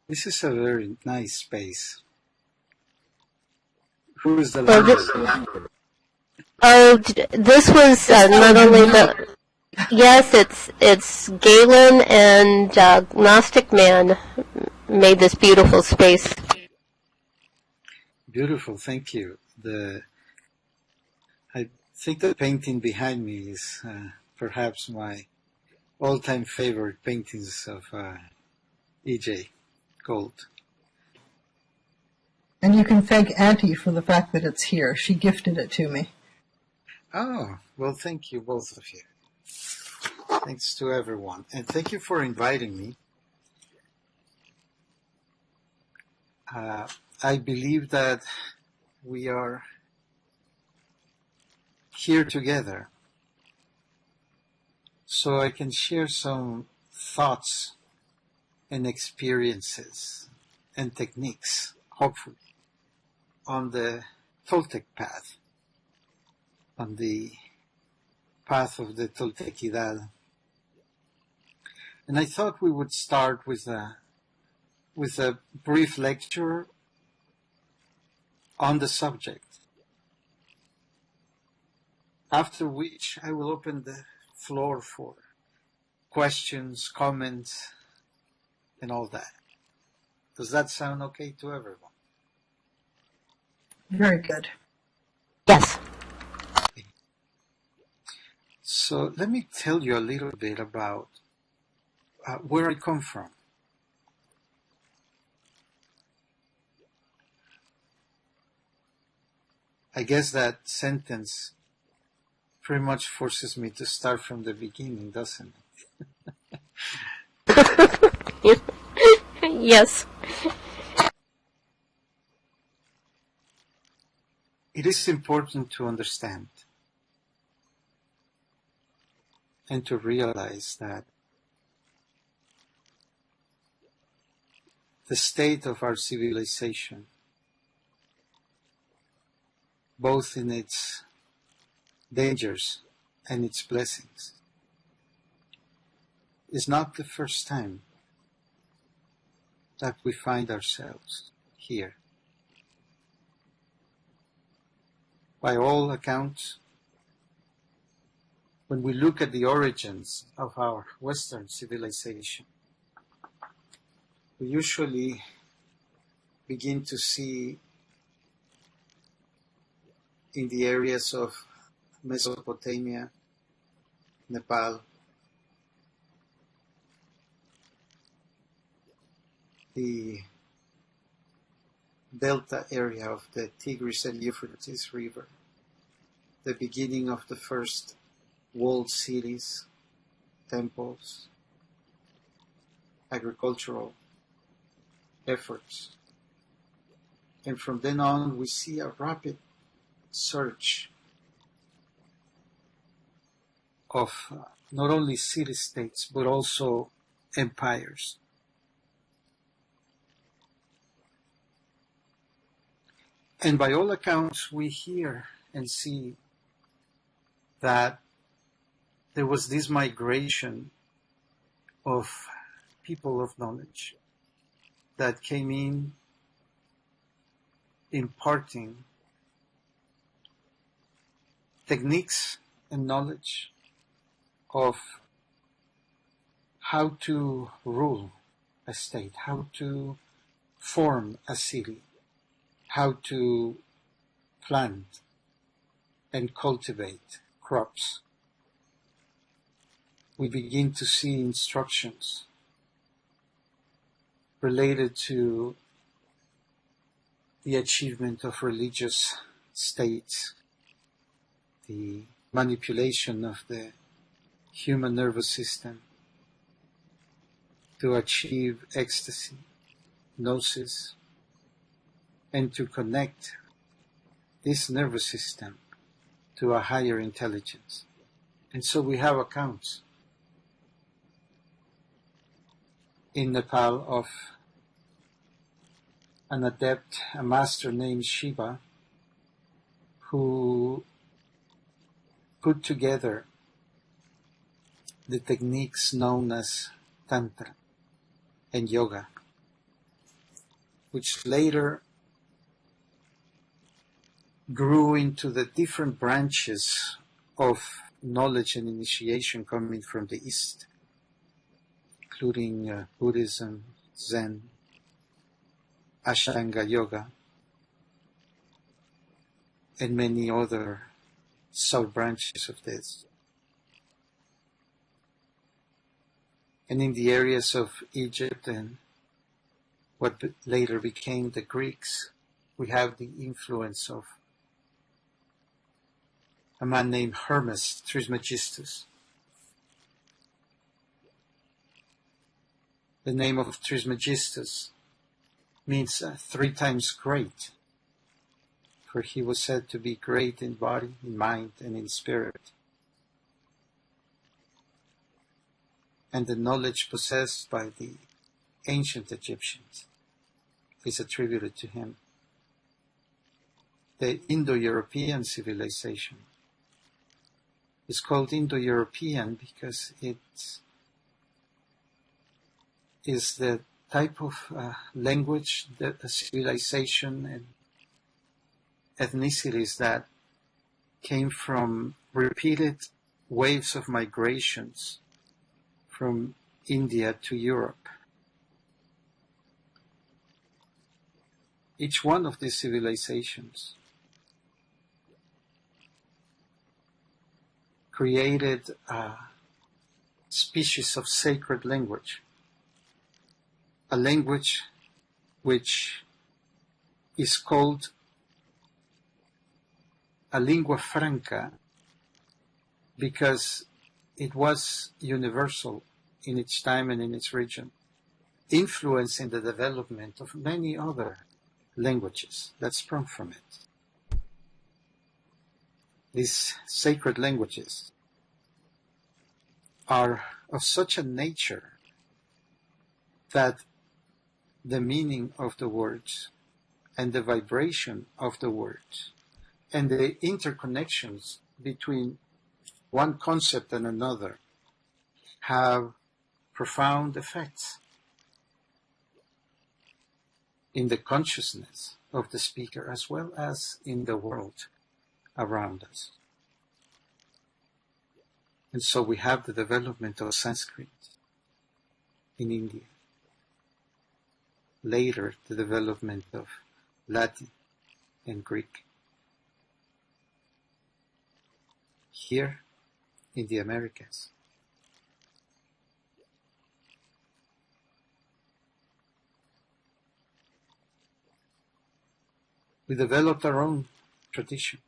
This is a very nice space. Who is the Well, language? this was not only the. Yes, it's Galen and Gnostic Man made this beautiful space. Beautiful, thank you. I think the painting behind me is perhaps my all-time favorite paintings of E.J. Gold. And you can thank Auntie for the fact that it's here. She gifted it to me. Oh, well, thank you, both of you. Thanks to everyone. And thank you for inviting me. I believe that we are here together so I can share some thoughts and experiences and techniques, hopefully, on the Toltec path, on the path of the Toltequidad. And I thought we would start with a brief lecture on the subject, after which I will open the floor for questions, comments, and all that. Does that sound okay to everyone? Very good. Yes. So let me tell you a little bit about where I come from. I guess that sentence pretty much forces me to start from the beginning, doesn't it? Yes. It is important to understand and to realize that the state of our civilization, both in its dangers and its blessings, is not the first time that we find ourselves here. By all accounts, when we look at the origins of our Western civilization, we usually begin to see in the areas of Mesopotamia, Nepal, the delta area of the Tigris and Euphrates River, the beginning of the first walled cities, temples, agricultural efforts. And from then on, we see a rapid surge of not only city-states, but also empires. And by all accounts, we hear and see that there was this migration of people of knowledge that came in imparting techniques and knowledge of how to rule a state, how to form a city, how to plant and cultivate crops. We begin to see instructions related to the achievement of religious states, the manipulation of the human nervous system to achieve ecstasy, gnosis, and to connect this nervous system to a higher intelligence. And so we have accounts in Nepal of an adept, a master named Shiva, who put together the techniques known as Tantra and Yoga which later grew into the different branches of knowledge and initiation coming from the East, including Buddhism, Zen, Ashtanga Yoga, and many other sub-branches of this. And in the areas of Egypt and what later became the Greeks, we have the influence of a man named Hermes Trismegistus. The name of Trismegistus means 3 times great, for he was said to be great in body, in mind, and in spirit. And the knowledge possessed by the ancient Egyptians is attributed to him. The Indo-European civilization is called Indo-European because it is the type of language, the civilization and ethnicities that came from repeated waves of migrations from India to Europe. Each one of these civilizations created a species of sacred language, a language which is called a lingua franca because it was universal in its time and in its region, influencing the development of many other languages that sprung from it. These sacred languages are of such a nature that the meaning of the words and the vibration of the words and the interconnections between one concept and another have profound effects in the consciousness of the speaker as well as in the world around us. And so we have the development of Sanskrit in India. Later, the development of Latin and Greek. Here in the Americas. We developed our own tradition.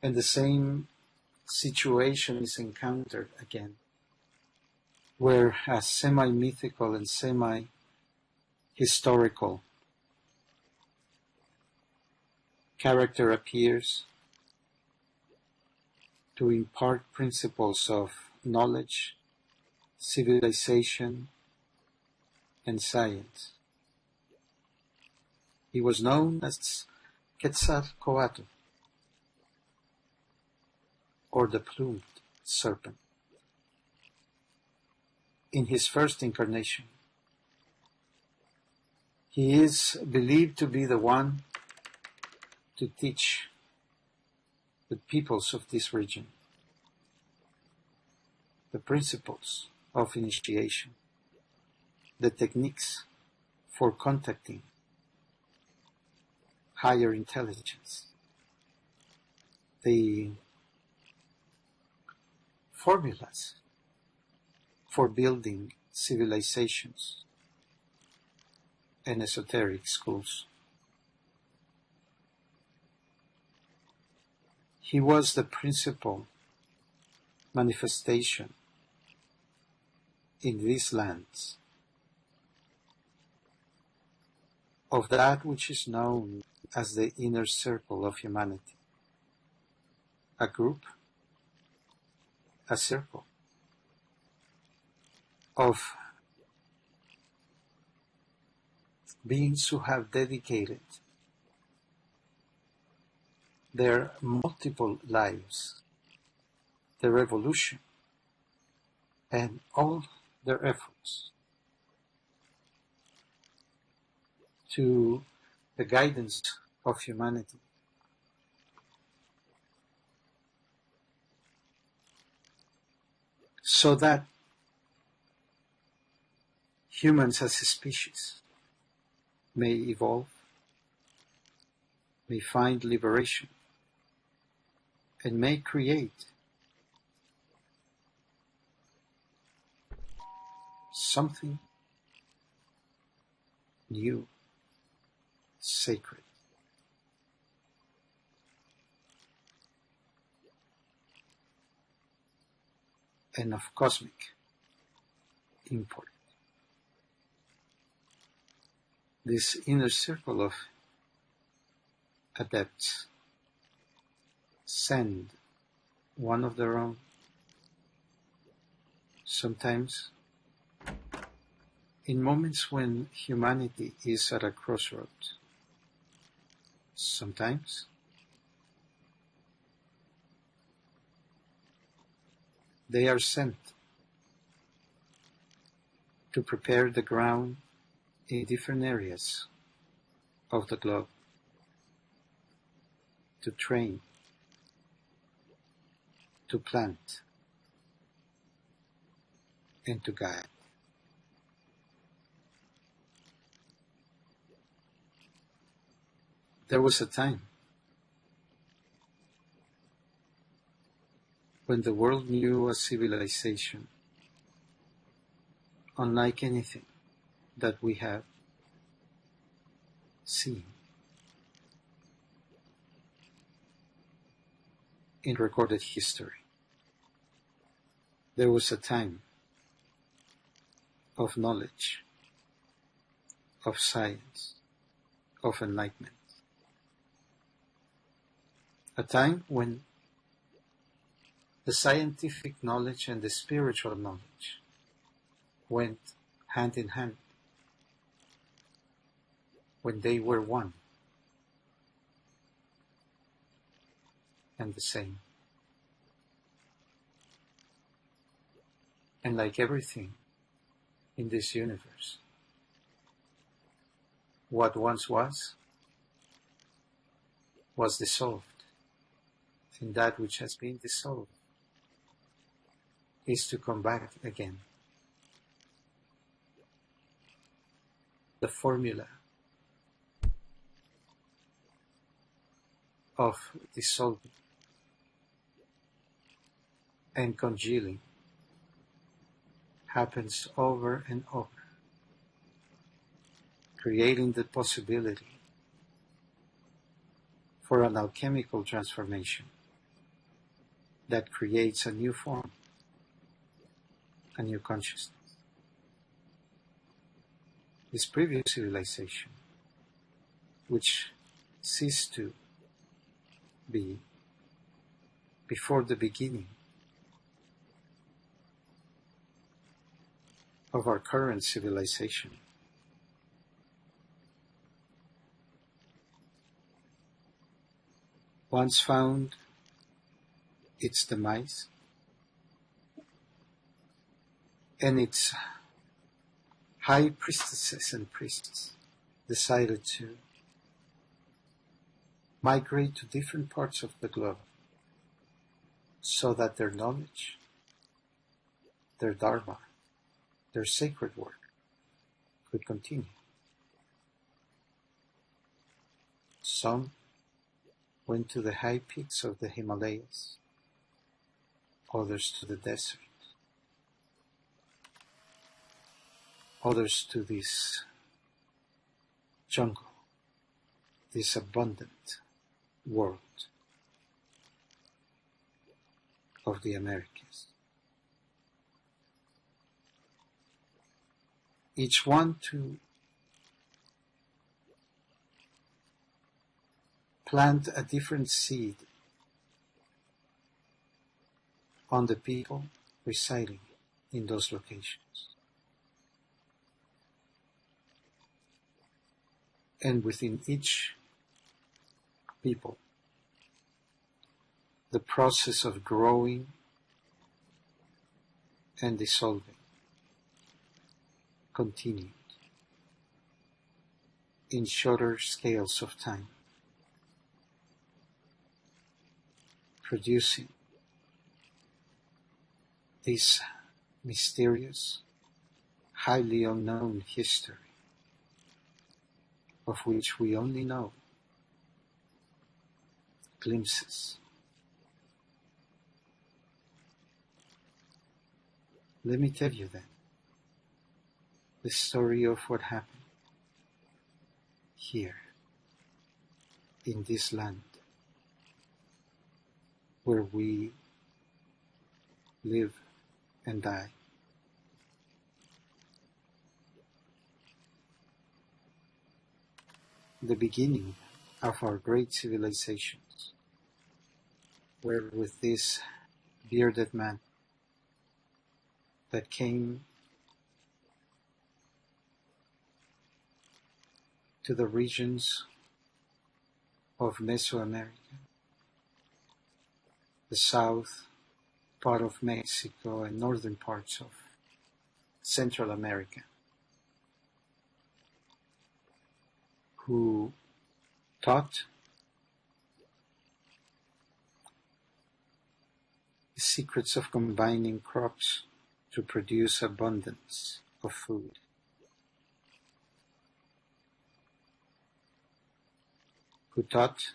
And the same situation is encountered again, where a semi-mythical and semi-historical character appears to impart principles of knowledge, civilization, and science. He was known as Quetzalcoatl, or the plumed serpent. In his first incarnation, he is believed to be the one to teach the peoples of this region the principles of initiation, the techniques for contacting higher intelligence, the formulas for building civilizations and esoteric schools. He was the principal manifestation in these lands of that which is known as the inner circle of humanity, a group, a circle of beings who have dedicated their multiple lives, their evolution, and all their efforts to the guidance of humanity. So that humans as a species may evolve, may find liberation, and may create something new, sacred, and of cosmic import. This inner circle of adepts send one of their own, sometimes in moments when humanity is at a crossroads, sometimes they are sent to prepare the ground in different areas of the globe, to train, to plant, and to guide. There was a time when the world knew a civilization unlike anything that we have seen in recorded history. There was a time of knowledge, of science, of enlightenment. A time when the scientific knowledge and the spiritual knowledge went hand in hand, when they were one and the same. And like everything in this universe, what once was dissolved, and that which has been dissolved is to come back again. The formula of dissolving and congealing happens over and over, creating the possibility for an alchemical transformation that creates a new form, a new consciousness. This previous civilization, which ceased to be before the beginning of our current civilization, once found its demise, and its high priestesses and priests decided to migrate to different parts of the globe so that their knowledge, their dharma, their sacred work could continue. Some went to the high peaks of the Himalayas, others to the desert, others to this jungle, this abundant world of the Americas. Each one to plant a different seed on the people residing in those locations. And within each people, the process of growing and dissolving continued. in shorter scales of time, producing this mysterious, highly unknown history of which we only know glimpses. Let me tell you then the story of what happened here in this land where we live and die. The beginning of our great civilizations were with this bearded man that came to the regions of Mesoamerica, the south part of Mexico and northern parts of Central America, who taught the secrets of combining crops to produce abundance of food. Who taught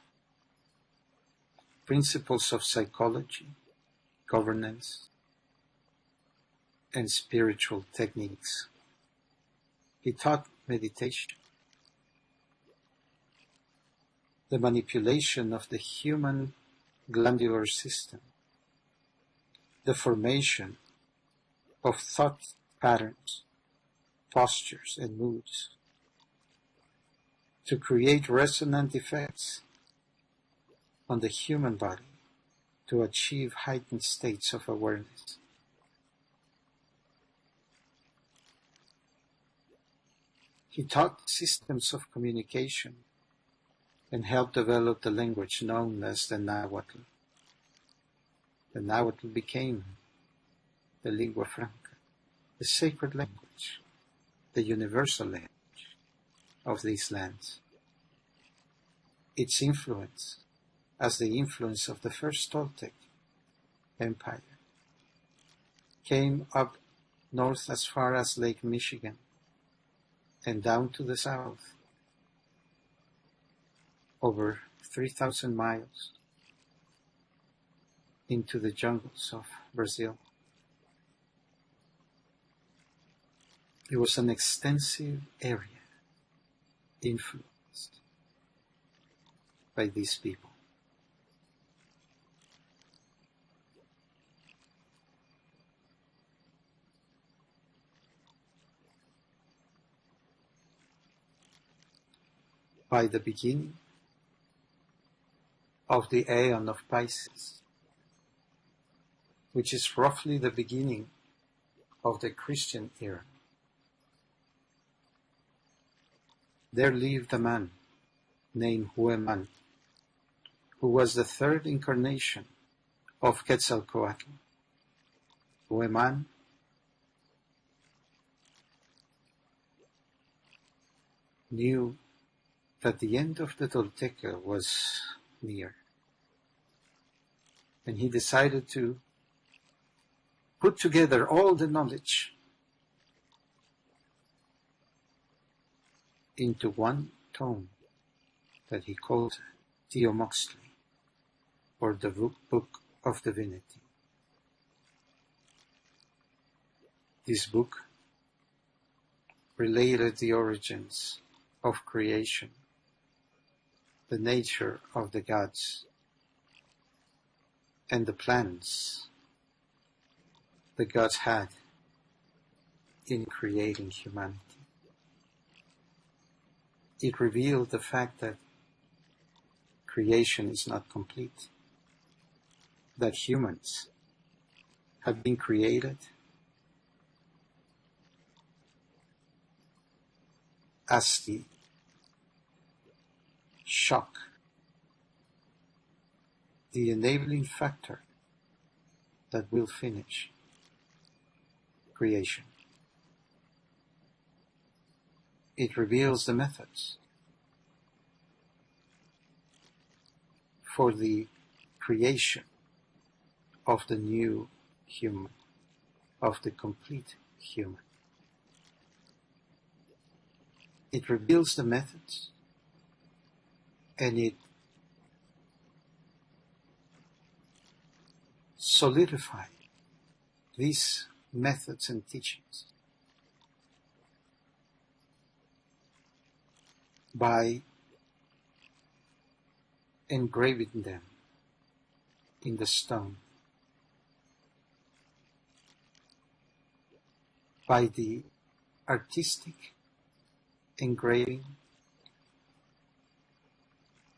principles of psychology, governance, and spiritual techniques. He taught meditation, the manipulation of the human glandular system, the formation of thought patterns, postures, and moods to create resonant effects on the human body to achieve heightened states of awareness. He taught systems of communication and helped develop the language known as the Nahuatl. The Nahuatl became the lingua franca, the sacred language, the universal language of these lands. Its influence, as the influence of the first Toltec Empire, came up north as far as Lake Michigan and down to the south, over 3,000 miles into the jungles of Brazil. It was an extensive area influenced by these people. By the beginning of the Aeon of Pisces, which is roughly the beginning of the Christian era, there lived a man named Hueman, who was the third incarnation of Quetzalcoatl. Hueman knew that the end of the Tolteca was near, and he decided to put together all the knowledge into one tome that he called Teomoxtli, or the Book of Divinity. This book related the origins of creation, the nature of the gods, and the plans the gods had in creating humanity. It revealed the fact that creation is not complete, that humans have been created as the shock, the enabling factor that will finish creation. It reveals the methods for the creation of the new human, of the complete human. It reveals the methods, and it solidifies these methods and teachings by engraving them in the stone, by the artistic engraving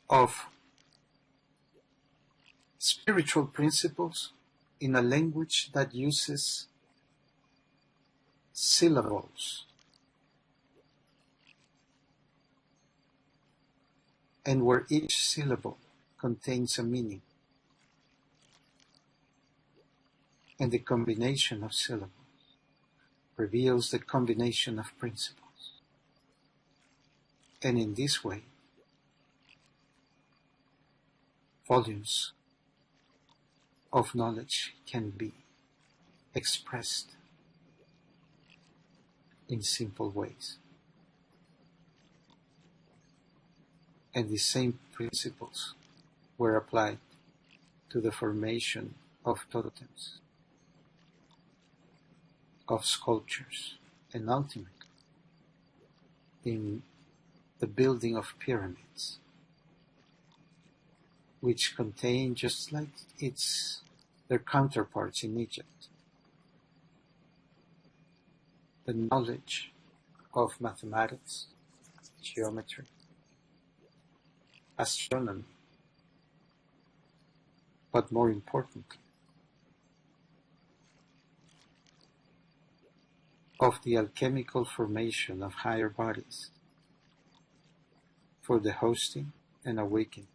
of spiritual principles in a language that uses syllables and where each syllable contains a meaning, and the combination of syllables reveals the combination of principles. And in this way, volumes of knowledge can be expressed in simple ways. And the same principles were applied to the formation of totems, of sculptures, and ultimately in the building of pyramids, which contain, just like their counterparts in Egypt, the knowledge of mathematics, geometry, astronomy, but more importantly, of the alchemical formation of higher bodies for the hosting and awakening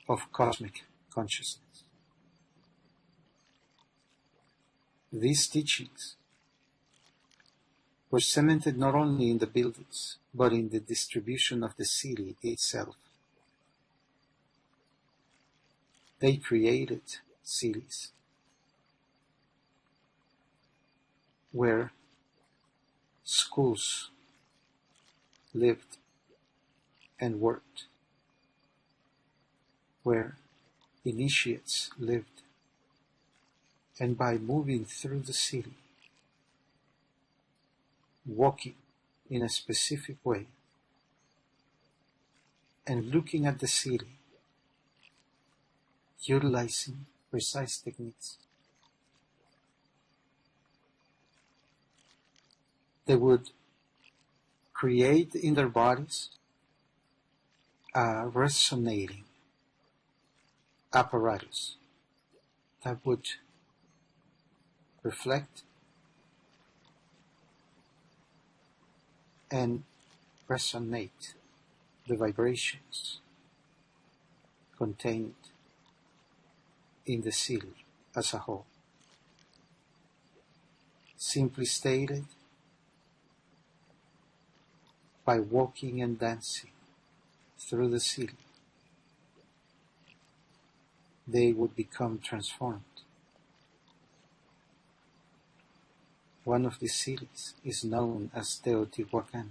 of cosmic consciousness. These teachings were cemented not only in the buildings, but in the distribution of the city itself. They created cities where schools lived and worked, where initiates lived, and by moving through the city, walking in a specific way, and looking at the city, utilizing precise techniques, they would create in their bodies a resonating apparatus that would reflect and resonate the vibrations contained in the city as a whole. Simply stated, by walking and dancing through the city, they would become transformed. One of these cities is known as Teotihuacan,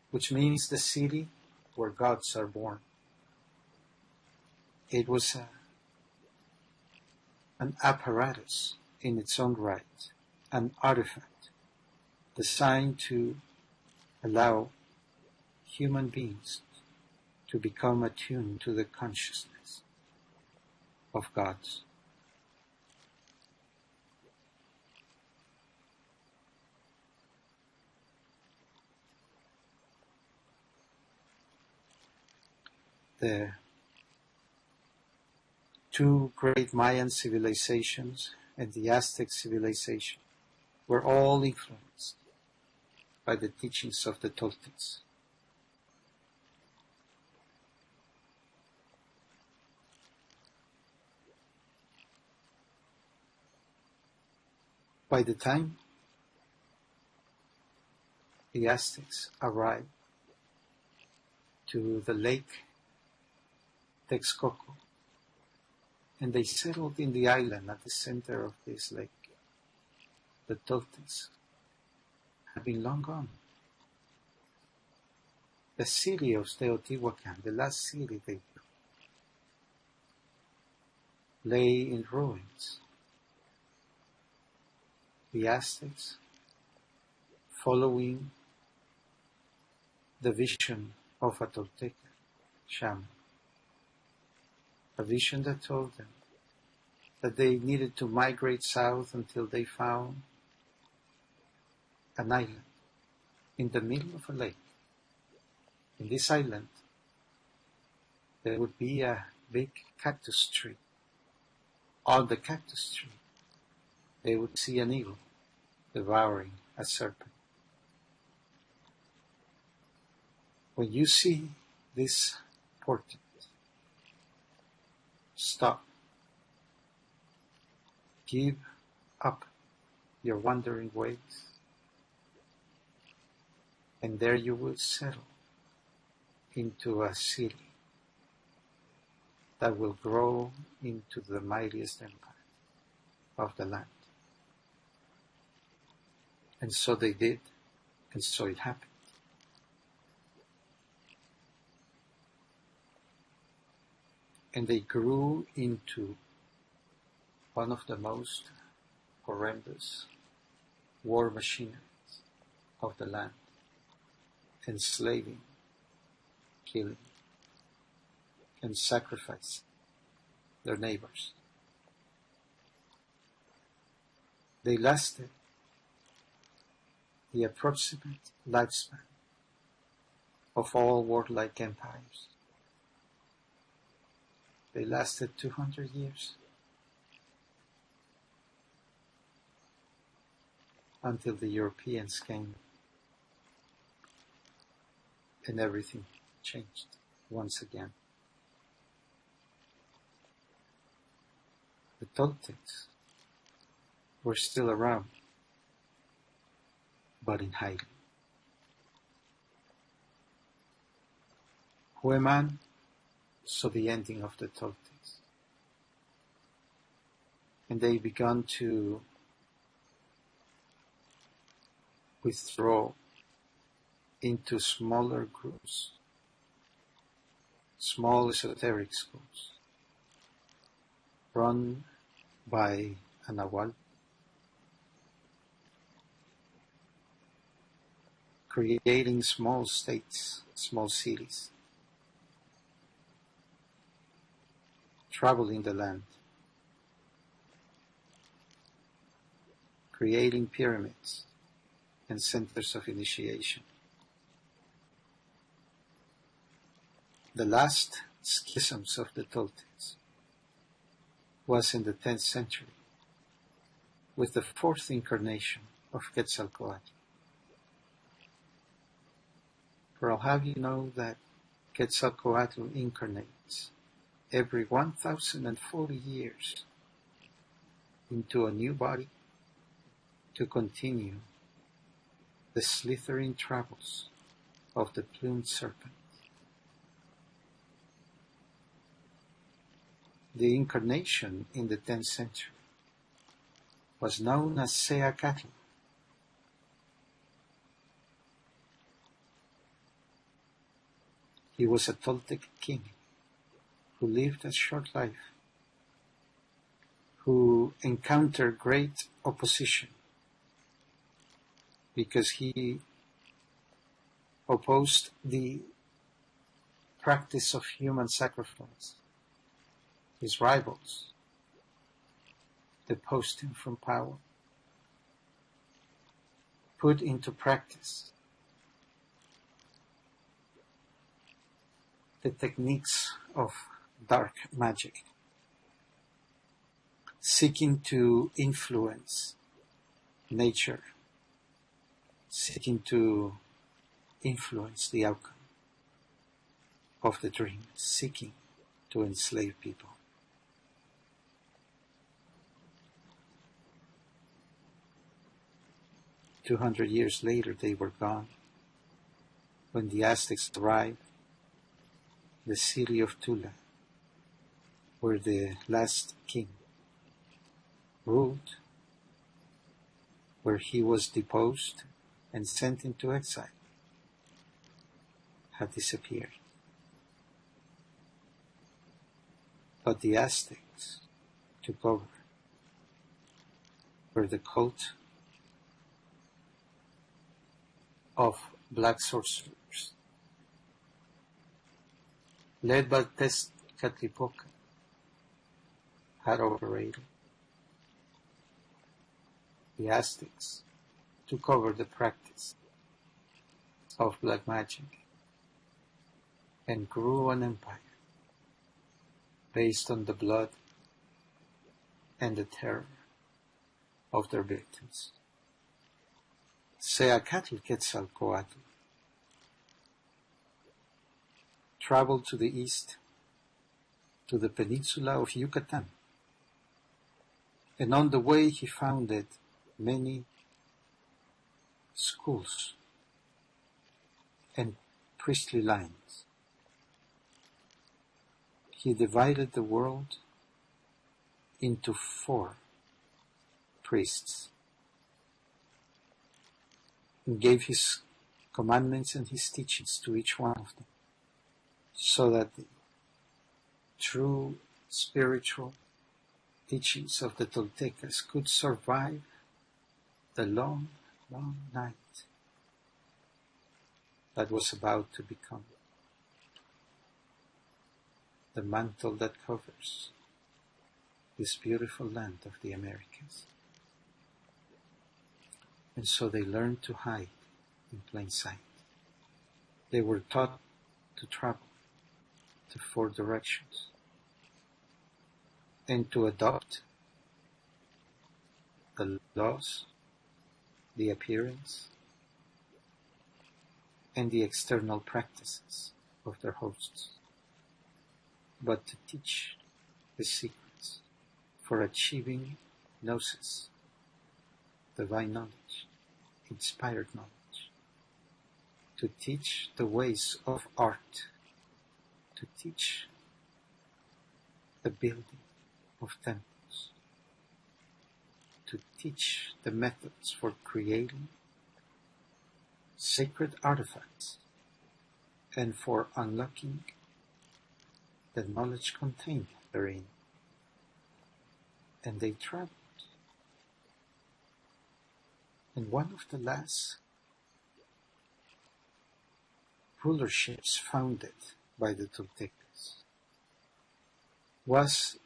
which means the city where gods are born. It was an apparatus in its own right, an artifact designed to allow human beings to become attuned to the consciousness of gods. The two great Mayan civilizations and the Aztec civilization were all influenced by the teachings of the Toltecs. By the time the Aztecs arrived to the lake Texcoco, and they settled in the island at the center of this lake. The Toltecs had been long gone. The city of Teotihuacan, the last city they built, lay in ruins. The Aztecs, following the vision of a Tolteca shaman, a vision that told them that they needed to migrate south until they found an island in the middle of a lake. In this island, there would be a big cactus tree. On the cactus tree, they would see an eagle devouring a serpent. When you see this portent, stop. Give up your wandering ways, and there you will settle into a city that will grow into the mightiest empire of the land. And so they did, and so it happened. And they grew into one of the most horrendous war machineries of the land, enslaving, killing, and sacrificing their neighbors. They lasted the approximate lifespan of all warlike empires. They lasted 200 years until the Europeans came and everything changed once again. The Toltecs were still around, but in hiding. Hueman saw the ending of the Toltecs, and they began to withdraw into smaller groups, small esoteric schools, run by a Nahual, creating small states, small cities, traveling the land, creating pyramids and centers of initiation. The last schisms of the Toltecs was in the 10th century with the fourth incarnation of Quetzalcoatl. For I'll have you know that Quetzalcoatl incarnates every 1,040 years into a new body to continue the slithering travels of the plumed serpent. The incarnation in the 10th century was known as Seacatl. He was a Toltec king who lived a short life, who encountered great opposition because he opposed the practice of human sacrifice. His rivals deposed him from power, put into practice the techniques of dark magic, seeking to influence nature, seeking to influence the outcome of the dream, seeking to enslave people. 200 years later, they were gone. When the Aztecs arrived, the city of Tula where the last king ruled, where he was deposed and sent into exile, had disappeared. But the Aztecs took over, where the cult of black sorcerers, led by Tezcatlipoca, had operated. The Aztecs took over the practice of black magic and grew an empire based on the blood and the terror of their victims. Quetzalcoatl traveled to the east, to the peninsula of Yucatan, and on the way he founded many schools and priestly lines. He divided the world into 4 priests and gave his commandments and his teachings to each one of them, so that the true spiritual teachings of the Toltecas could survive the long, long night that was about to become the mantle that covers this beautiful land of the Americas. And so they learned to hide in plain sight. They were taught to travel to 4 directions and to adopt the laws, the appearance, and the external practices of their hosts, but to teach the secrets for achieving gnosis, divine knowledge, inspired knowledge, to teach the ways of art, to teach the building of temples, to teach the methods for creating sacred artifacts and for unlocking the knowledge contained therein. And they traveled. And one of the last rulerships founded by the Toltecas was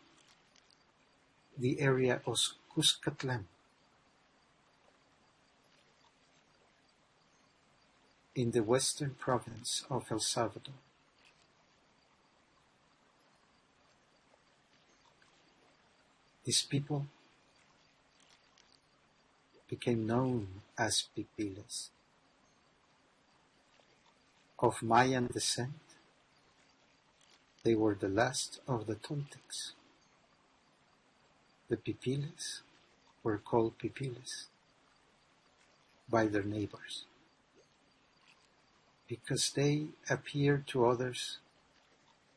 the area of Cuscatlan in the western province of El Salvador. These people became known as Pipiles. Of Mayan descent, they were the last of the Toltecs. The Pipiles were called Pipiles by their neighbors because they appeared to others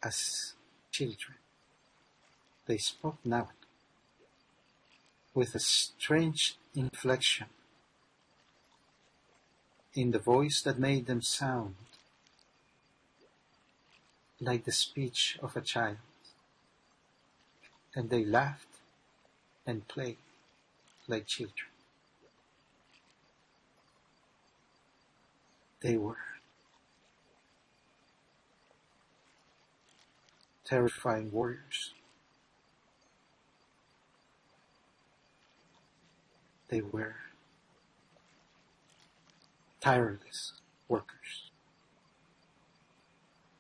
as children. They spoke now with a strange inflection in the voice that made them sound like the speech of a child. And they laughed and played like children. They were terrifying warriors. They were tireless workers,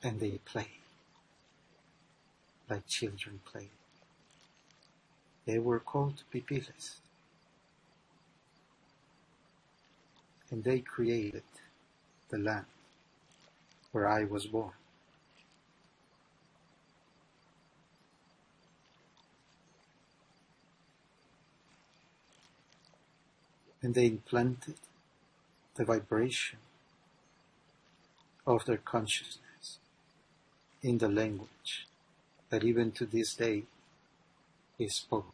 and they played like children play. They were called Pipiles, and they created the land where I was born. And they implanted the vibration of their consciousness in the language that even to this day is spoken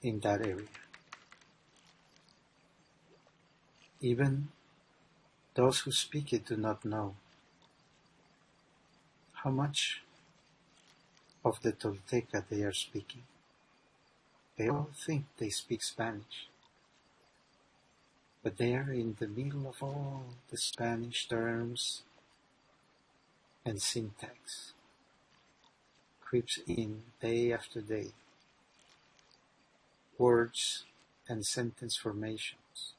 in that area. Even those who speak it do not know how much of the Tolteca they are speaking. They all think they speak Spanish, but they are in the middle of all the Spanish terms and syntax. Creeps in day after day, words and sentence formations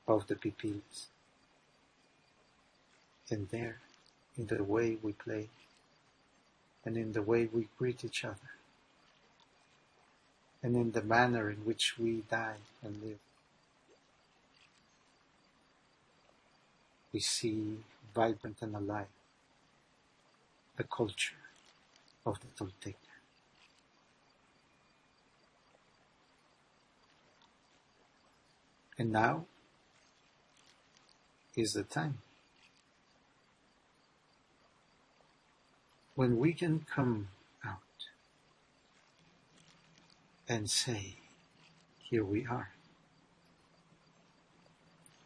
of the pipilis. And there, in the way we play, and in the way we greet each other, and in the manner in which we die and live, we see vibrant and alive the culture of the Tolteca. And now is the time when we can come out and say, here we are.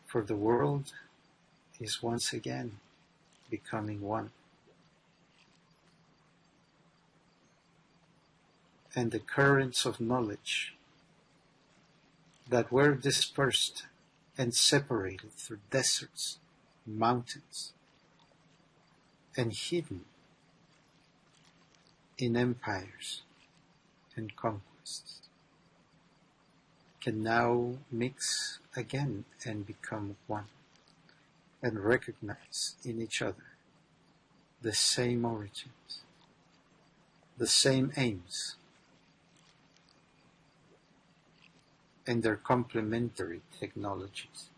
For the world is once again becoming one. And the currents of knowledge that were dispersed and separated through deserts, mountains, and hidden in empires and conquests, can now mix again and become one, and recognize in each other the same origins, the same aims, and their complementary technologies.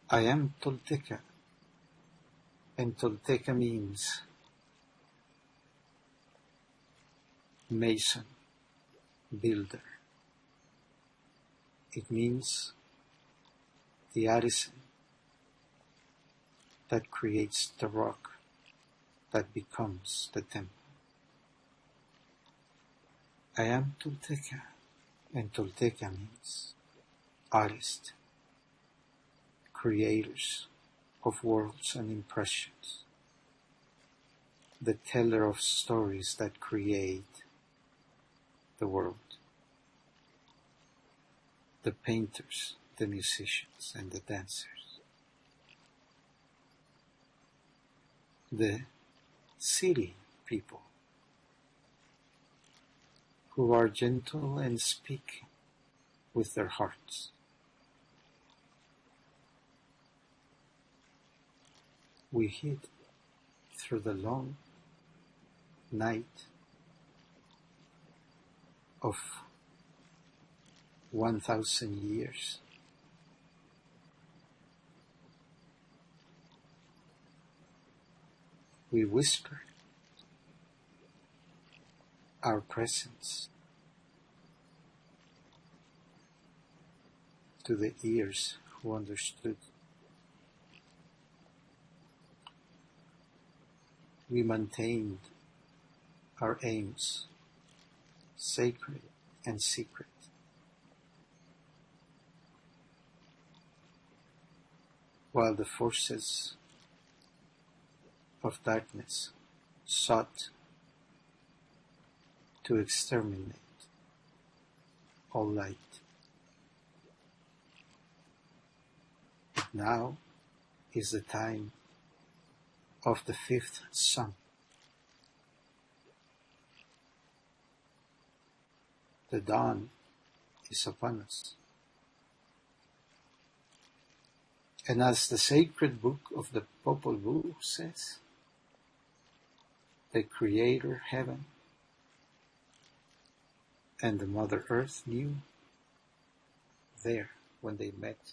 I am Tolteca, and Tolteca means mason, builder. It means the artisan that creates the rock that becomes the temple. I am Tolteca, and Tolteca means artist, creators of worlds and impressions, the teller of stories that create the world, the painters, the musicians, and the dancers, the city people who are gentle and speak with their hearts. We hid through the long night of 1,000 years. We whisper our presence to the ears who understood. We maintained our aims sacred and secret. While the forces of darkness sought to exterminate all light. But now is the time of the fifth sun. The dawn is upon us. And as the sacred book of the Popol Vuh says, the Creator Heaven and the Mother Earth knew there when they met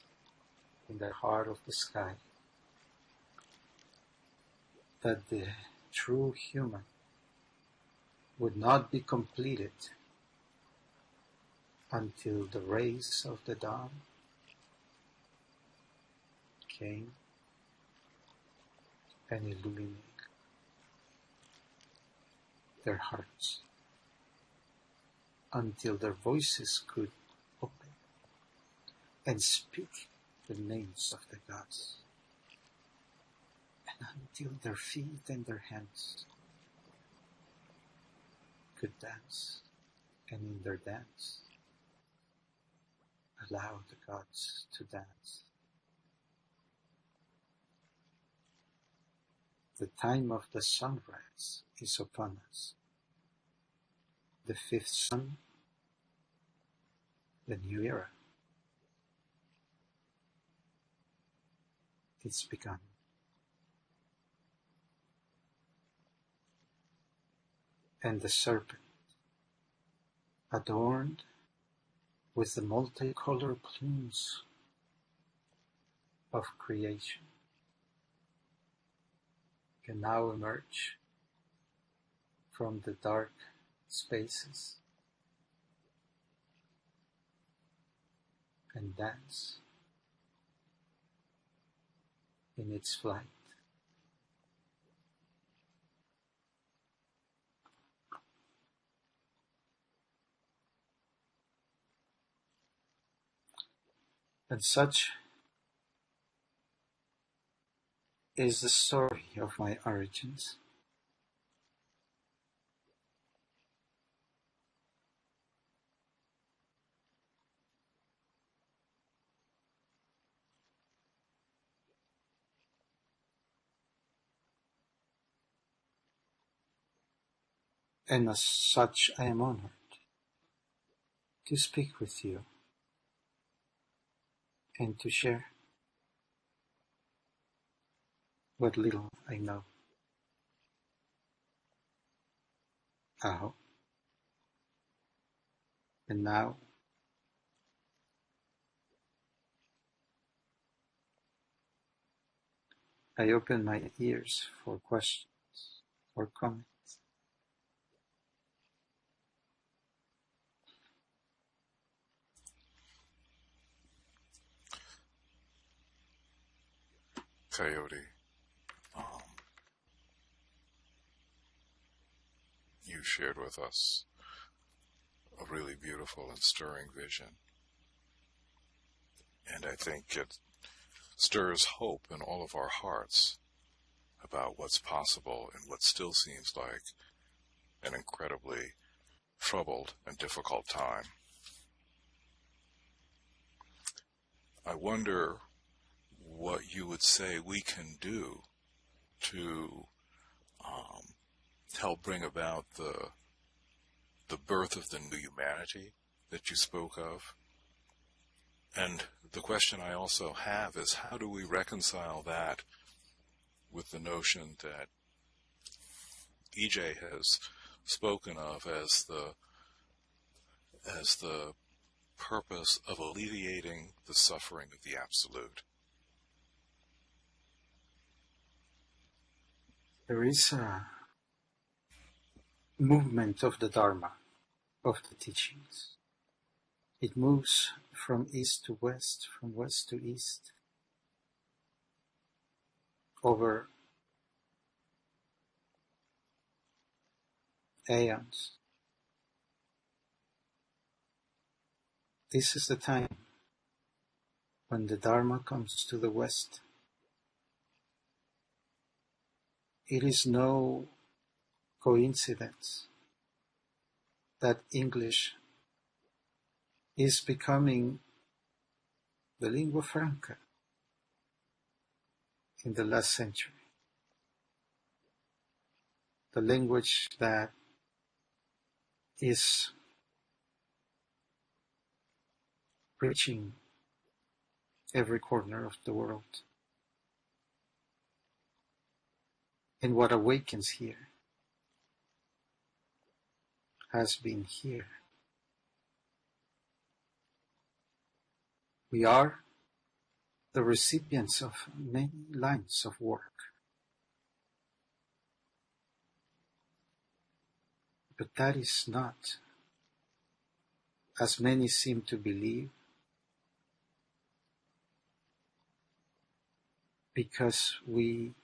in the heart of the sky that the true human would not be completed until the rays of the dawn came and illuminated their hearts until their voices could open and speak the names of the gods, and until their feet and their hands could dance, and in their dance allow the gods to dance. The time of the sunrise is upon us. The fifth sun, the new era. It's begun. And the serpent, adorned with the multicolored plumes of creation, can now emerge from the dark spaces and dance in its flight. And such is the story of my origins. And as such, I am honored to speak with you and to share what little I know. Aho. And now, I open my ears for questions or comments. Koyote, you shared with us a really beautiful and stirring vision. And I think it stirs hope in all of our hearts about what's possible in what still seems like an incredibly troubled and difficult time. I wonder what you would say we can do to help bring about the birth of the new humanity that you spoke of. And the question I also have is, how do we reconcile that with the notion that EJ has spoken of as the purpose of alleviating the suffering of the Absolute? There is a movement of the Dharma, of the teachings. It moves from east to west, from west to east, over aeons. This is the time when the Dharma comes to the west. It is no coincidence that English is becoming the lingua franca in the last century. The language that is reaching every corner of the world. And what awakens here has been here. We are the recipients of many lines of work. But that is not, as many seem to believe, because we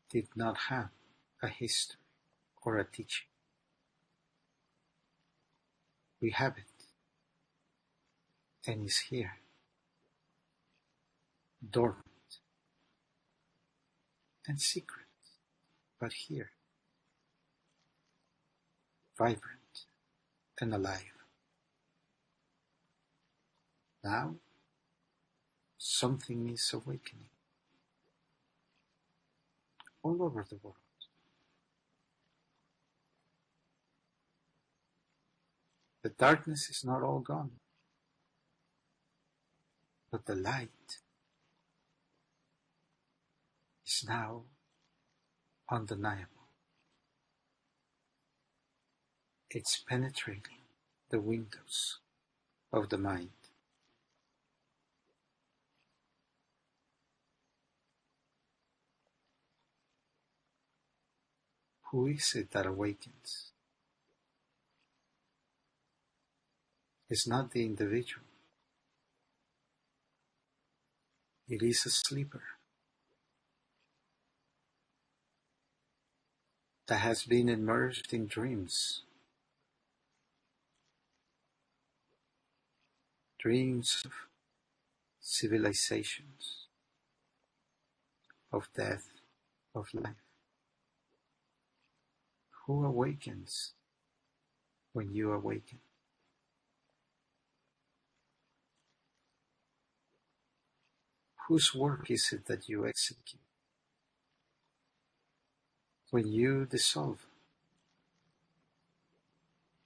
did not have a history or a teaching. We have it, and it's here, dormant and secret, but here, vibrant and alive. Now, something is awakening all over the world. The darkness is not all gone, but the light is now undeniable. It's penetrating the windows of the mind. Who is it that awakens? It's not the individual. It is a sleeper that has been immersed in dreams. Dreams of civilizations, of death, of life. Who awakens when you awaken? Whose work is it that you execute? When you dissolve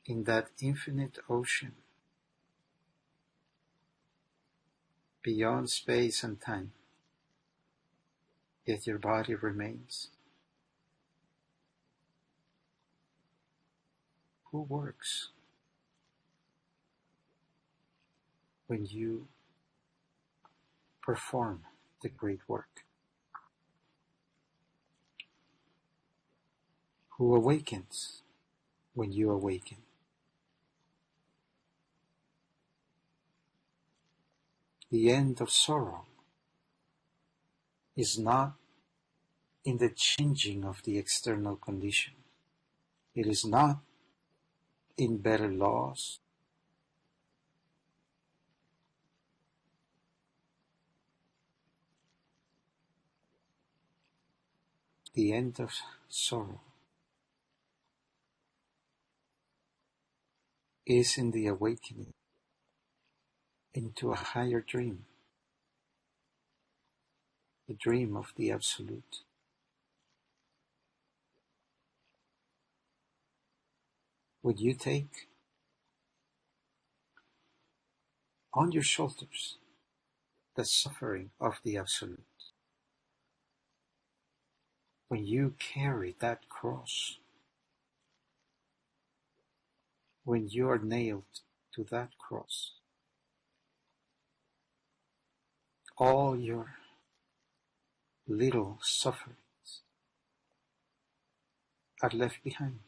in that infinite ocean beyond space and time, yet your body remains. Who works when you perform the great work? Who awakens when you awaken? The end of sorrow is not in the changing of the external condition. It is not in better laws. The end of sorrow is in the awakening into a higher dream, the dream of the Absolute. Would you take on your shoulders the suffering of the Absolute? When you carry that cross, when you are nailed to that cross, all your little sufferings are left behind,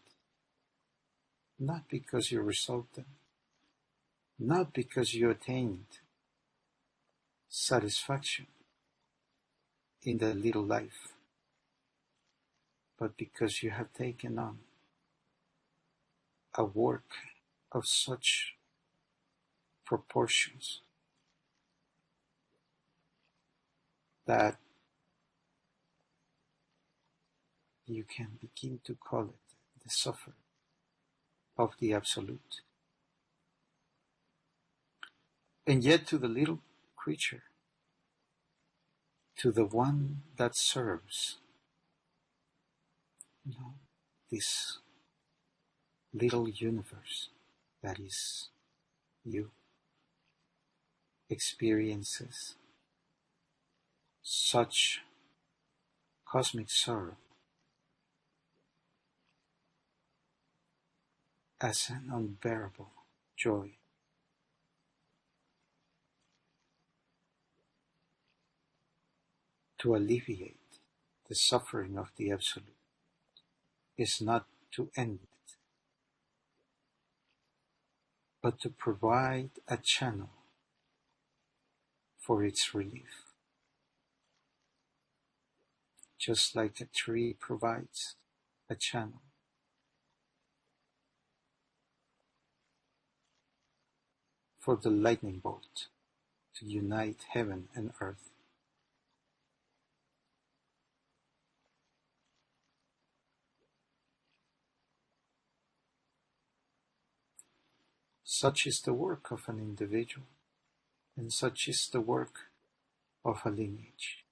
not because you resolved them, not because you attained satisfaction in the little life, but because you have taken on a work of such proportions that you can begin to call it the suffering of the Absolute. And yet to the little creature, to the one that serves, this little universe that is you, experiences such cosmic sorrow as an unbearable joy. To alleviate the suffering of the Absolute is not to end it, but to provide a channel for its relief. just like a tree provides a channel for the lightning bolt to unite heaven and earth. Such is the work of an individual, and such is the work of a lineage.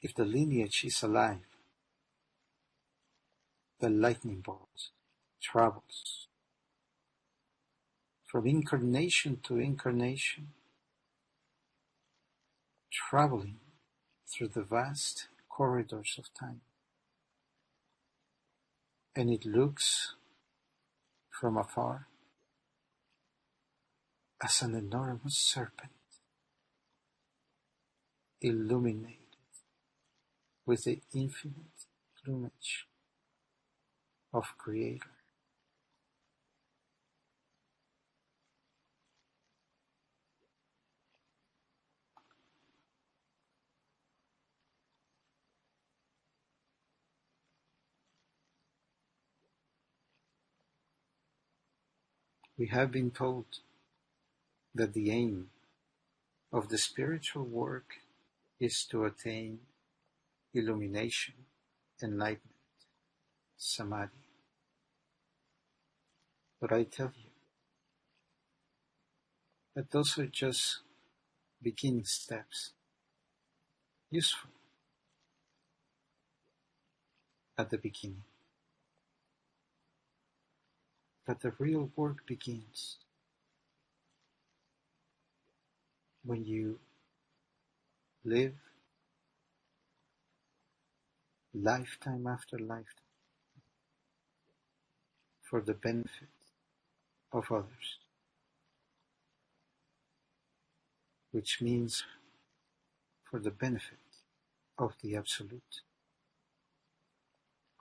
If the lineage is alive, the lightning bolt travels from incarnation to incarnation, traveling through the vast corridors of time. And it looks from afar as an enormous serpent, illuminated with the infinite plumage of Creator. We have been told that the aim of the spiritual work is to attain illumination, enlightenment, samadhi. But I tell you that those are just beginning steps, useful at the beginning. But the real work begins when you live lifetime after lifetime for the benefit of others, which means for the benefit of the Absolute.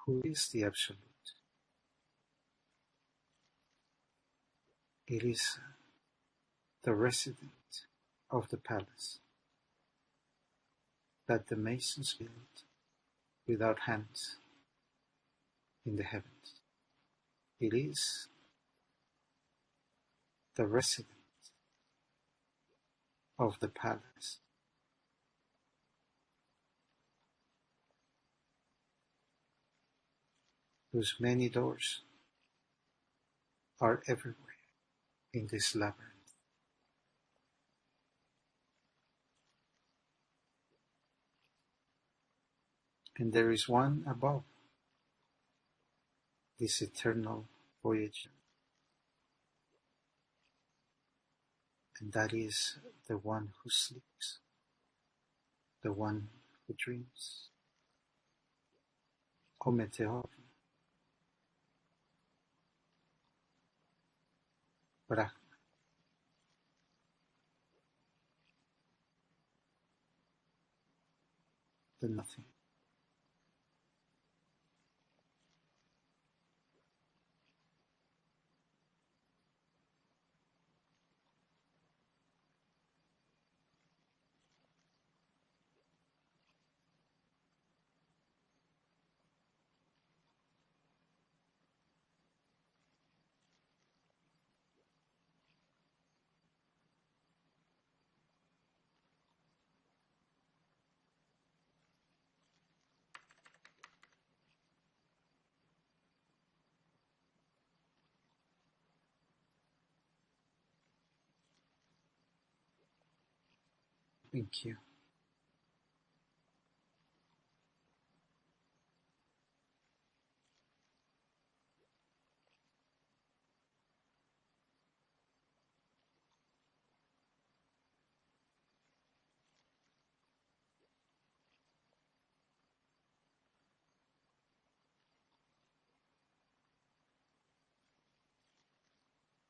Who is the Absolute? It is the resident of the palace that the masons built without hands in the heavens. It is the resident of the palace whose many doors are everywhere in this labyrinth. And there is one above this eternal voyager, and that is the one who sleeps, the one who dreams. O meteor, Brahma, the nothing. Thank you.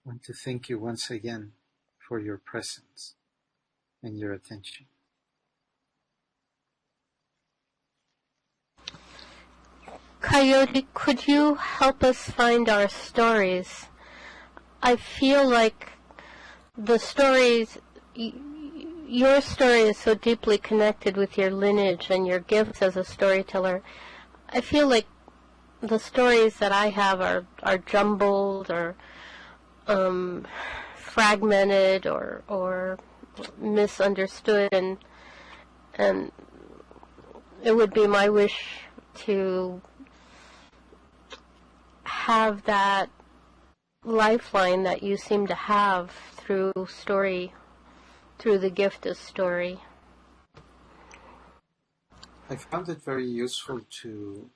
I want to thank you once again for your presence and your attention. Coyote, could you help us find our stories? I feel like the stories, your story is so deeply connected with your lineage and your gifts as a storyteller. I feel like the stories that I have are jumbled or fragmented or misunderstood, and it would be my wish to have that lifeline that you seem to have through story, through the gift of story. I found it very useful to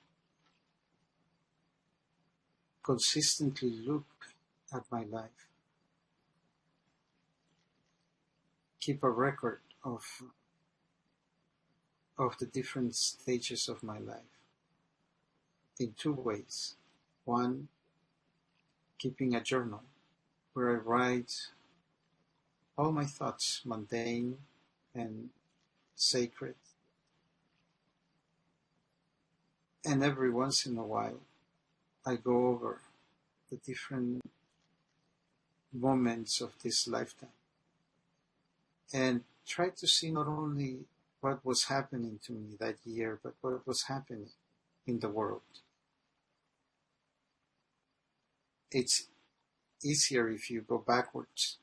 consistently look at my life, keep a record of the different stages of my life in two ways. One, keeping a journal where I write all my thoughts, mundane and sacred. And every once in a while, I go over the different moments of this lifetime and try to see not only what was happening to me that year, but what was happening in the world. It's easier if you go backwards.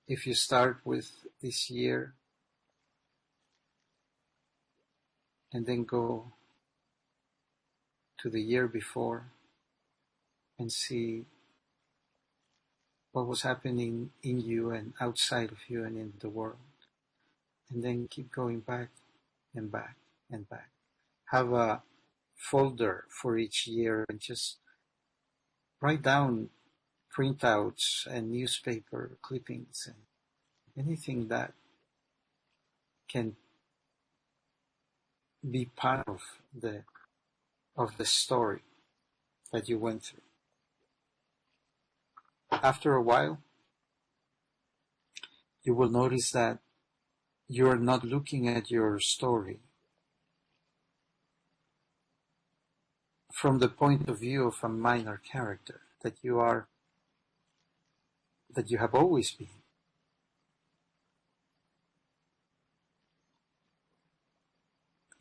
If you start with this year and then go to the year before and see what was happening in you and outside of you and in the world, and then keep going back and back and back. Have a folder for each year and just write down printouts and newspaper clippings and anything that can be part of the story that you went through. After a while, you will notice that you are not looking at your story from the point of view of a minor character, that you have always been.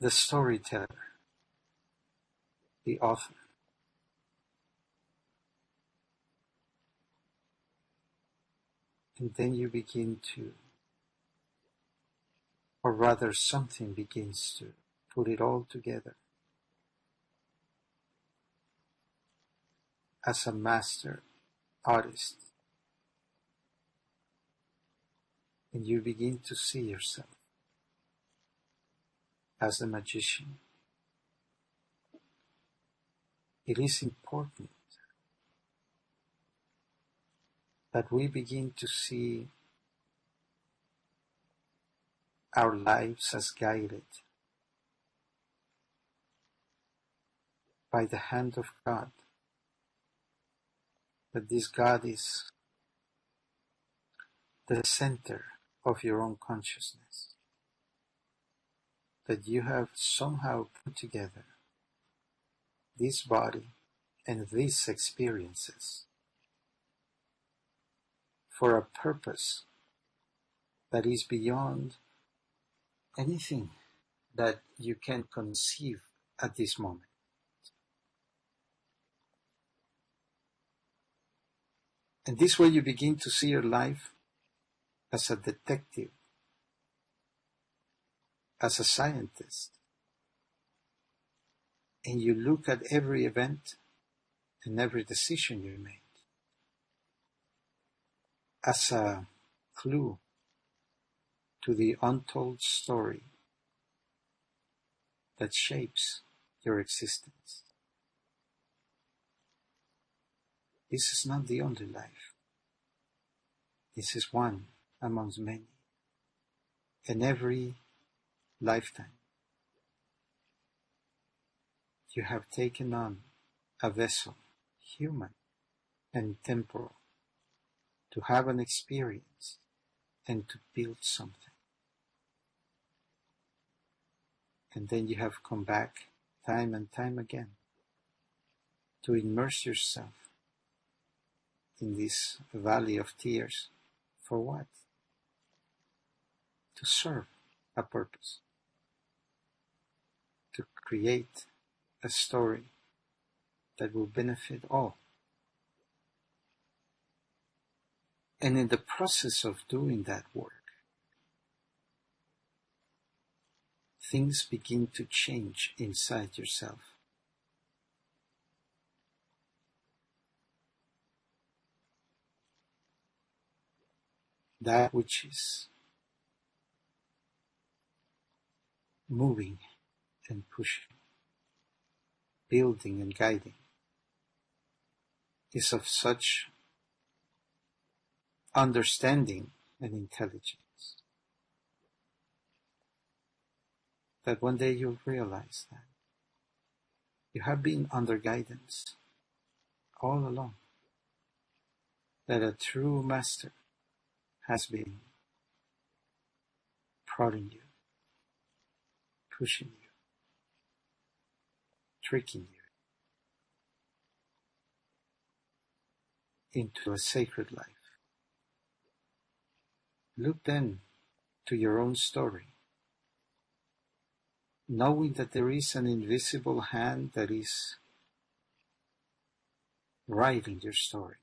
The storyteller, the author. And then you begin to, or rather something begins to put it all together as a master artist. And you begin to see yourself as a magician. It is important that we begin to see our lives as guided by the hand of God. That this God is the center of your own consciousness. That you have somehow put together this body and these experiences for a purpose that is beyond anything that you can conceive at this moment. And this way you begin to see your life as a detective, as a scientist, and you look at every event and every decision you made as a clue to the untold story that shapes your existence. This is not the only life. This is one amongst many. And every lifetime, you have taken on a vessel, human and temporal, to have an experience and to build something. And then you have come back time and time again to immerse yourself in this valley of tears. For what? To serve a purpose. To create a story that will benefit all. And in the process of doing that work, things begin to change inside yourself. That which is moving and pushing, building and guiding, is of such understanding and intelligence that one day you'll realize that you have been under guidance all along, that a true master has been prodding you, pushing you, tricking you into a sacred life. Look then to your own story, knowing that there is an invisible hand that is writing your story.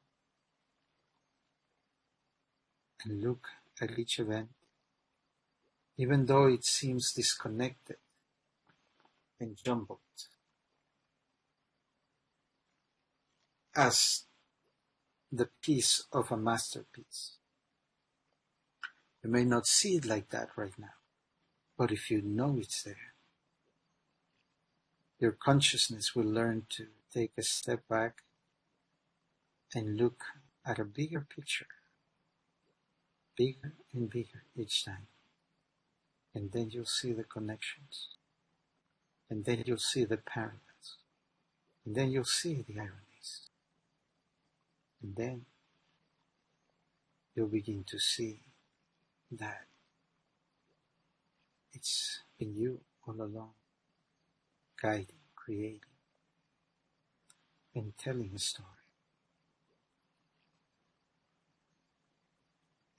And look at each event, even though it seems disconnected and jumbled, as the piece of a masterpiece. You may not see it like that right now, but if you know it's there, your consciousness will learn to take a step back and look at a bigger picture, bigger and bigger each time. And then you'll see the connections. And then you'll see the parallels. And then you'll see the ironies. And then you'll begin to see that it's been you all along, guiding, creating, and telling a story.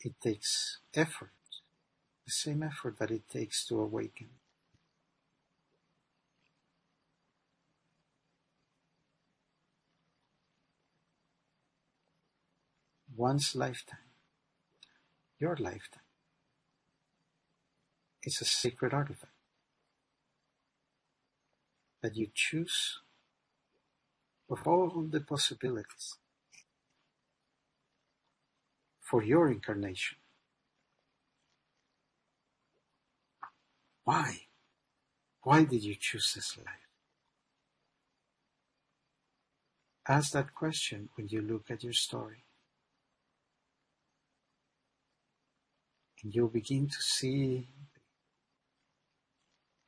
It takes effort, the same effort that it takes to awaken. One's lifetime, your lifetime, is a sacred artifact that you choose of all the possibilities for your incarnation. Why? Why did you choose this life? Ask that question when you look at your story. And you'll begin to see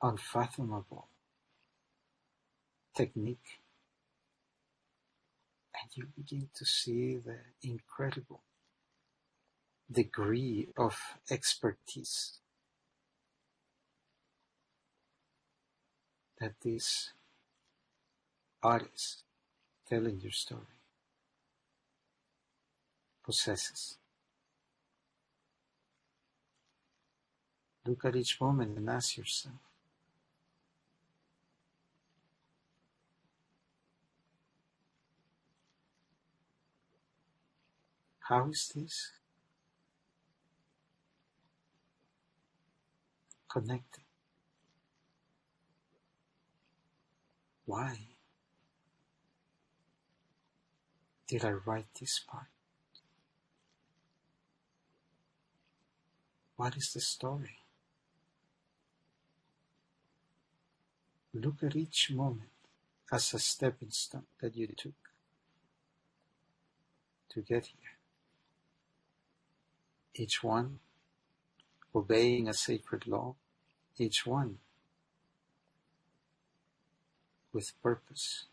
the unfathomable technique. And you begin to see the incredible degree of expertise that this artist telling your story possesses. Look at each moment and ask yourself, how is this connected? Why did I write this part? What is the story? Look at each moment as a stepping stone that you took to get here. Each one obeying a sacred law, each one with purpose.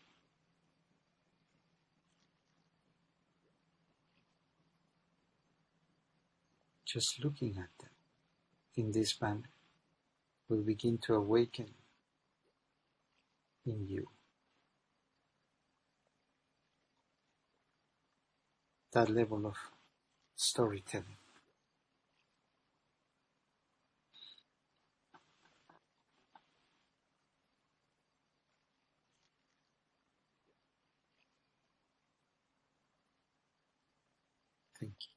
Just looking at them in this manner will begin to awaken in you that level of storytelling. Thank you.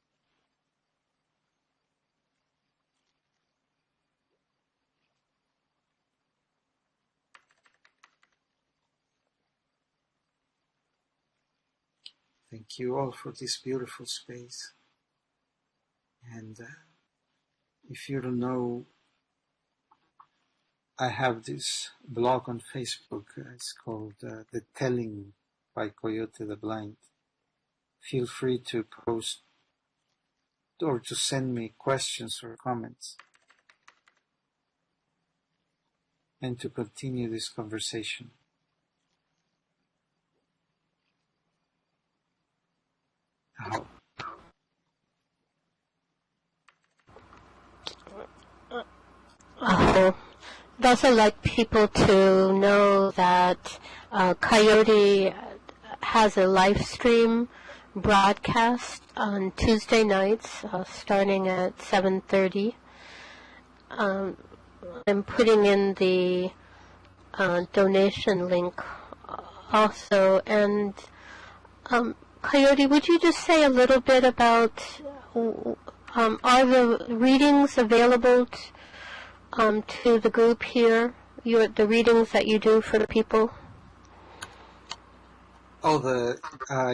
Thank you all for this beautiful space. And if you don't know, I have this blog on Facebook. It's called The Telling by Koyote the Blind. Feel free to post or to send me questions or comments and to continue this conversation. I'd also like people to know that Coyote has a live stream broadcast on Tuesday nights starting at 7:30. I'm putting in the donation link also. And Coyote, would you just say a little bit about are the readings available to the group here? The readings that you do for the people? Oh,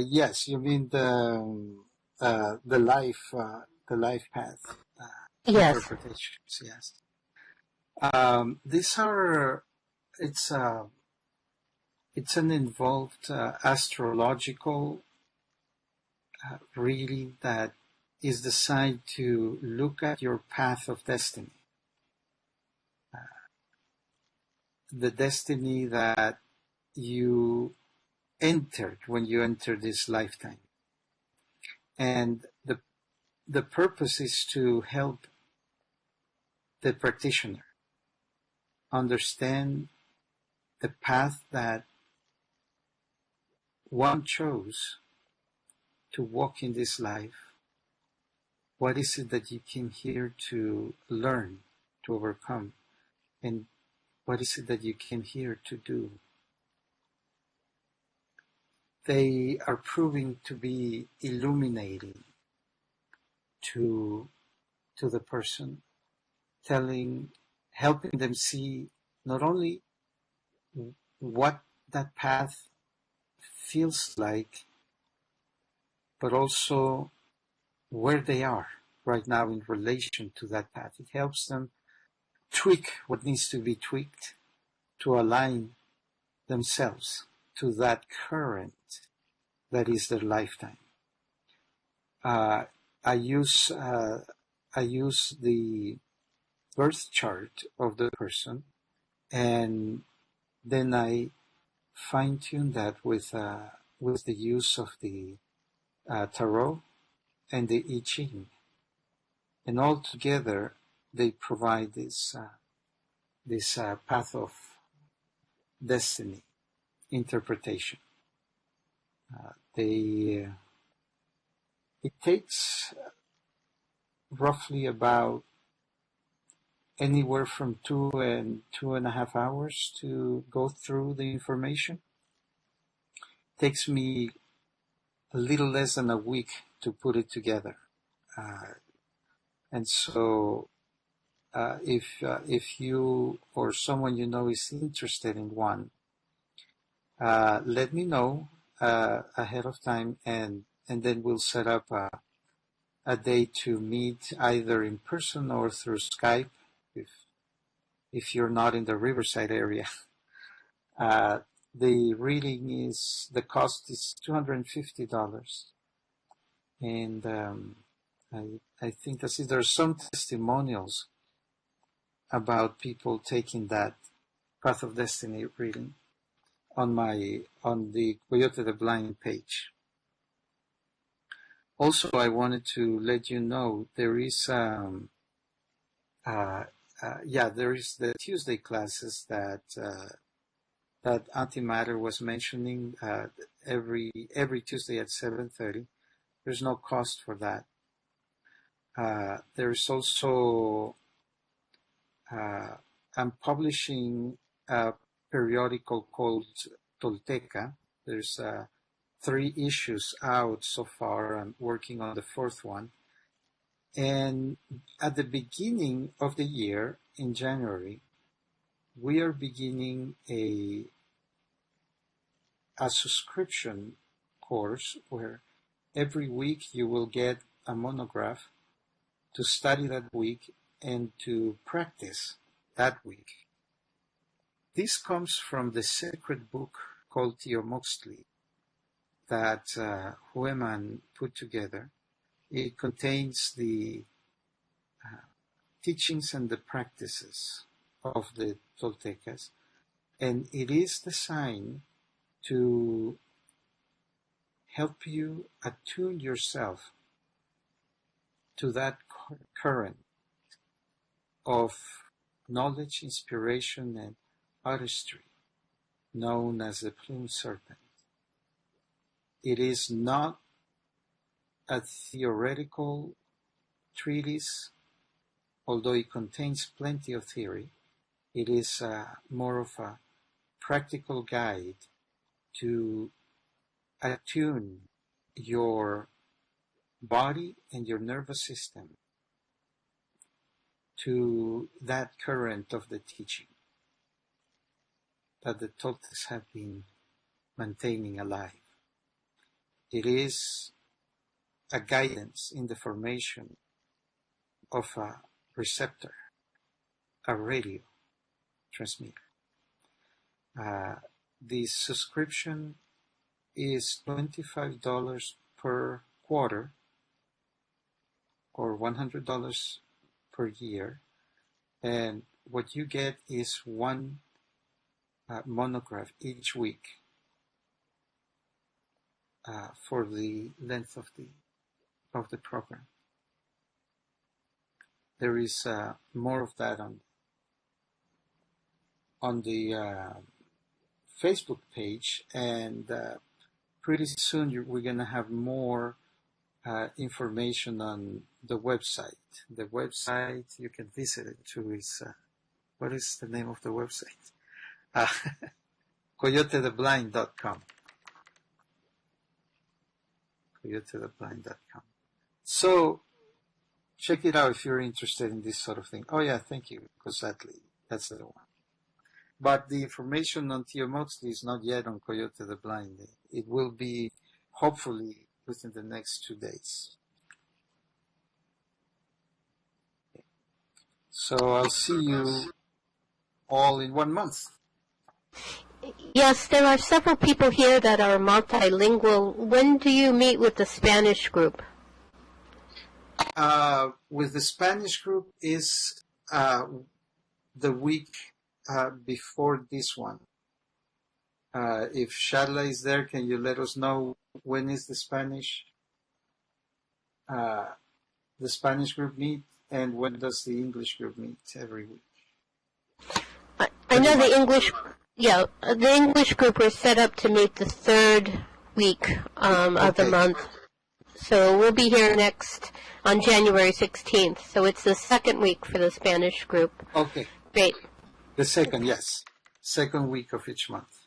yes, you mean the life path Yes. interpretations? Yes. These are it's an involved astrological reading that is designed to look at your path of destiny, the destiny that you entered when you entered this lifetime. And the purpose is to help the practitioner understand the path that one chose to walk in this life. What is it that you came here to learn, to overcome? And what is it that you came here to do? They are proving to be illuminating to the person, helping them see not only what that path feels like, but also where they are right now in relation to that path. It helps them tweak what needs to be tweaked to align themselves to that current that is their lifetime. I use the birth chart of the person, and then I fine-tune that with the use of the tarot and the I Ching, and all together they provide this path of destiny interpretation. It takes roughly about anywhere from 2 and 2.5 hours to go through the information. It takes me a little less than a week to put it together. And so if you or someone you know is interested in one, let me know ahead of time, and then we'll set up a day to meet either in person or through Skype if you're not in the Riverside area. The cost is $250. And I think there's some testimonials about people taking that Path of Destiny reading on the Koyote the Blind page. Also, I wanted to let you know there is there is the Tuesday classes that Antimatter was mentioning every Tuesday at 7:30. There's no cost for that. There's also, I'm publishing a periodical called Tolteca. There's 3 issues out so far. I'm working on the 4th one. And at the beginning of the year, in January, we are beginning a subscription course where every week you will get a monograph to study that week and to practice that week. This comes from the sacred book called Teomoxtli that Hueman put together. It contains the teachings and the practices of the Toltecas, and it is designed to help you attune yourself to that current of knowledge, inspiration, and artistry known as the plumed serpent. It is not a theoretical treatise, although it contains plenty of theory. It is more of a practical guide to attune your body and your nervous system to that current of the teaching that the Toltecs have been maintaining alive. It is a guidance in the formation of a receptor, a radio transmitter. The subscription is $25 per quarter or $100 per year, and what you get is one monograph each week for the length of the program. There is more of that on the Facebook page, and pretty soon we're going to have more information on the website. The website, you can visit it too, is, what is the name of the website? Koyotetheblind.com. Koyotetheblind.com. So, check it out if you're interested in this sort of thing. Oh yeah, thank you, Cosatli. That's the one. But the information on Teomoxtli is not yet on Koyote the Blind. It will be, hopefully, within the next 2 days. So I'll see you all in 1 month. Yes, there are several people here that are multilingual. When do you meet with the Spanish group? With the Spanish group is the week before this one. If Sharla is there, can you let us know when is the Spanish group meet, and when does the English group meet every week? I know the English group was set up to meet the 3rd week of the month. So we'll be here next on January 16th. So it's the 2nd week for the Spanish group. Okay. Great. The 2nd, yes. 2nd week of each month.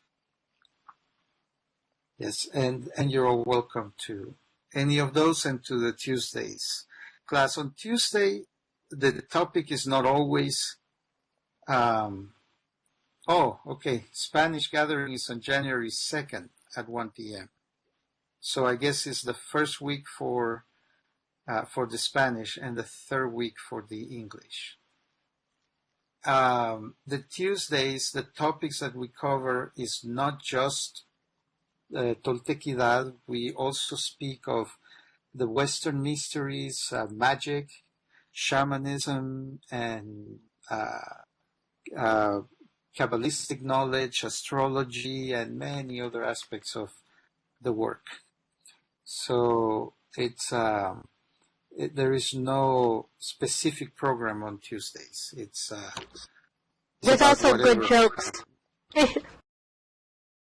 Yes, and you're all welcome to any of those and to the Tuesdays class. On Tuesday, the topic is not always, Spanish gathering is on January 2nd at 1 p.m. So I guess it's the 1st week for the Spanish and the 3rd week for the English. The Tuesdays, the topics that we cover is not just Toltequidad. We also speak of the Western mysteries, magic, shamanism, and Kabbalistic knowledge, astrology, and many other aspects of the work. So it's there is no specific program on Tuesdays. There's also good jokes.